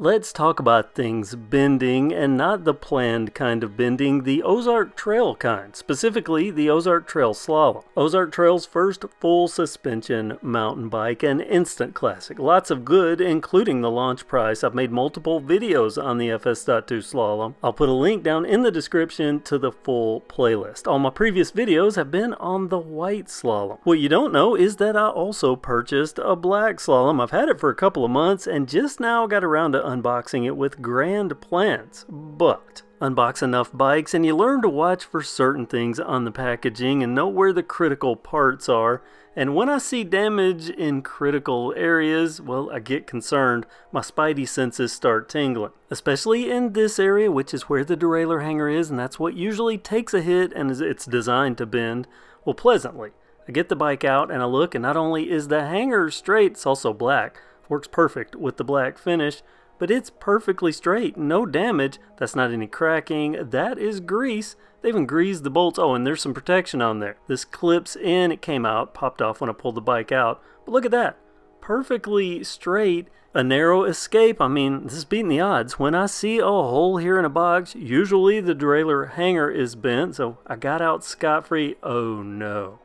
Let's talk about things bending, and not the planned kind of bending, the Ozark Trail kind, specifically the Ozark Trail Slalom. Ozark Trail's first full suspension mountain bike, an instant classic. Lots of good, including the launch price. I've made multiple videos on the FS.2 Slalom. I'll put a link down in the description to the full playlist. All my previous videos have been on the white Slalom. What you don't know is that I also purchased a black Slalom. I've had it for a couple of months and just now got around to unboxing it with grand plans, but unbox enough bikes and you learn to watch for certain things on the packaging and know where the critical parts are. And when I see damage in critical areas, well, I get concerned. My spidey senses start tingling, especially in this area, which is where the derailleur hanger is, and that's what usually takes a hit and it's designed to bend, well, pleasantly. I get the bike out and I look, and not only is the hanger straight, it's also black. Works perfect with the black finish. But it's perfectly straight, no damage. That's not any cracking, that is grease. They even greased the bolts. Oh, and there's some protection on there. This clips in, it came out, popped off when I pulled the bike out. But look at that, perfectly straight, a narrow escape. I mean, this is beating the odds. When I see a hole here in a box, usually the derailleur hanger is bent, so I got out scot-free. Oh no.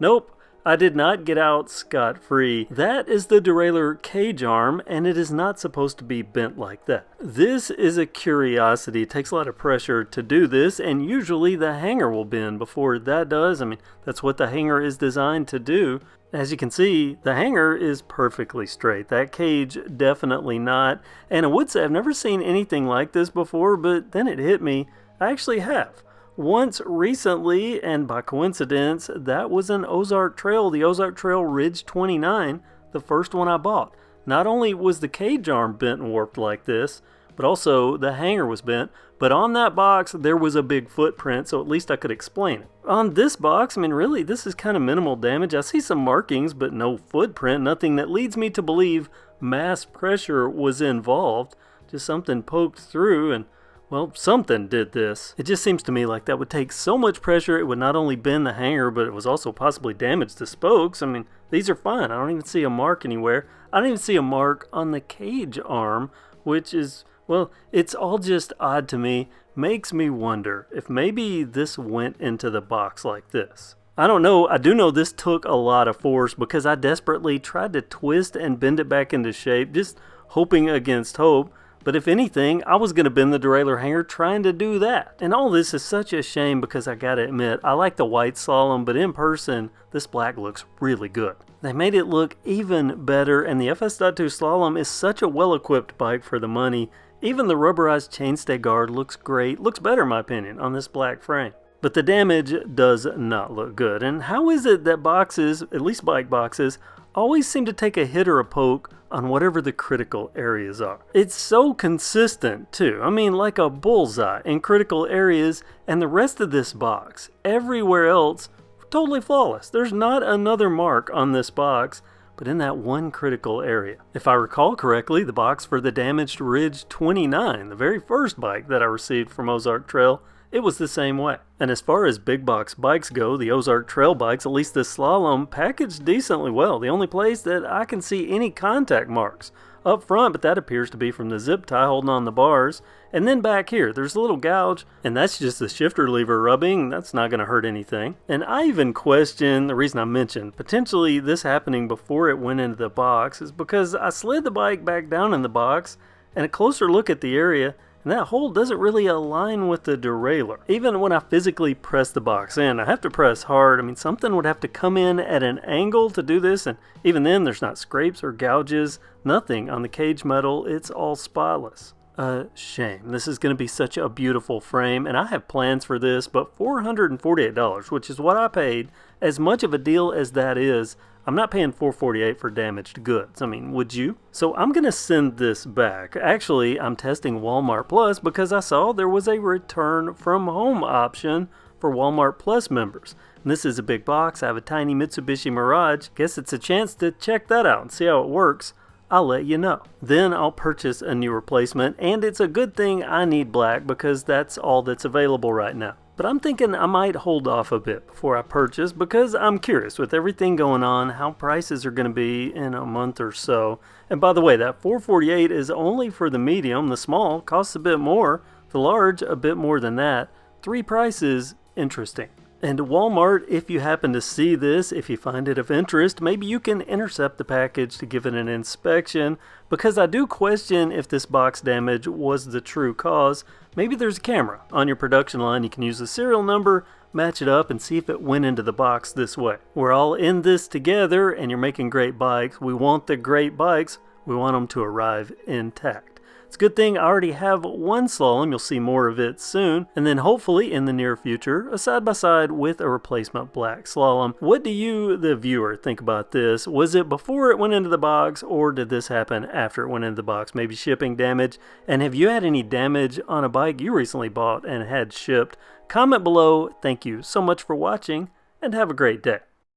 Nope. I did not get out scot-free. That is the derailleur cage arm, and it is not supposed to be bent like that. This is a curiosity. It takes a lot of pressure to do this, and usually the hanger will bend before that does. I mean, that's what the hanger is designed to do. As you can see, the hanger is perfectly straight. That cage, definitely not. And I would say I've never seen anything like this before, but then it hit me. I actually have. Once recently, and by coincidence, that was an Ozark Trail, the Ozark Trail Ridge 29, the first one I bought. Not only was the cage arm bent and warped like this, but also the hanger was bent, but on that box there was a big footprint, so at least I could explain it. On this box, I mean, really, this is kind of minimal damage. I see some markings, but no footprint, nothing that leads me to believe mass pressure was involved. Just something poked through and, well, something did this. It just seems to me like that would take so much pressure, it would not only bend the hanger, but it was also possibly damage the spokes. I mean, these are fine. I don't even see a mark anywhere. I don't even see a mark on the cage arm, which is, well, it's all just odd to me. Makes me wonder if maybe this went into the box like this. I don't know. I do know this took a lot of force because I desperately tried to twist and bend it back into shape, just hoping against hope. But if anything, I was going to bend the derailleur hanger trying to do that. And all this is such a shame because I gotta admit, I like the white Slalom, but in person, this black looks really good. They made it look even better, and the FS.2 Slalom is such a well-equipped bike for the money. Even the rubberized chainstay guard looks great, looks better in my opinion, on this black frame. But the damage does not look good. And how is it that boxes, at least bike boxes, always seem to take a hit or a poke on whatever the critical areas are? It's so consistent too. I mean, like a bullseye in critical areas, and the rest of this box, everywhere else, totally flawless. There's not another mark on this box, but in that one critical area. If I recall correctly, the box for the damaged Ridge 29, the very first bike that I received from Ozark Trail, it was the same way. And as far as big box bikes go, the Ozark Trail bikes, at least this Slalom, packaged decently well. The only place that I can see any contact marks up front, but that appears to be from the zip tie holding on the bars. And then back here, there's a little gouge, and that's just the shifter lever rubbing. That's not going to hurt anything. And I even question, the reason I mentioned potentially this happening before it went into the box is because I slid the bike back down in the box, and a closer look at the area, and that hole doesn't really align with the derailleur. Even when I physically press the box in, I have to press hard. I mean, something would have to come in at an angle to do this, and even then there's not scrapes or gouges, nothing on the cage metal. It's all spotless. A shame. This is going to be such a beautiful frame, and I have plans for this, but $448, which is what I paid, as much of a deal as that is, I'm not paying $448 for damaged goods. I mean, would you? So I'm going to send this back. Actually, I'm testing Walmart Plus because I saw there was a return from home option for Walmart Plus members. And this is a big box. I have a tiny Mitsubishi Mirage. Guess it's a chance to check that out and see how it works. I'll let you know. Then I'll purchase a new replacement, and it's a good thing I need black because that's all that's available right now. But I'm thinking I might hold off a bit before I purchase because I'm curious with everything going on how prices are going to be in a month or so. And by the way, that $448 is only for the medium. The small costs a bit more. The large, a bit more than that. 3 prices, interesting. And Walmart, if you happen to see this, if you find it of interest, maybe you can intercept the package to give it an inspection, because I do question if this box damage was the true cause. Maybe there's a camera on your production line. You can use the serial number, match it up, and see if it went into the box this way. We're all in this together, and you're making great bikes. We want the great bikes. We want them to arrive intact. It's a good thing I already have one Slalom. You'll see more of it soon. And then hopefully in the near future, a side-by-side with a replacement black Slalom. What do you, the viewer, think about this? Was it before it went into the box, or did this happen after it went into the box? Maybe shipping damage? And have you had any damage on a bike you recently bought and had shipped? Comment below. Thank you so much for watching, and have a great day.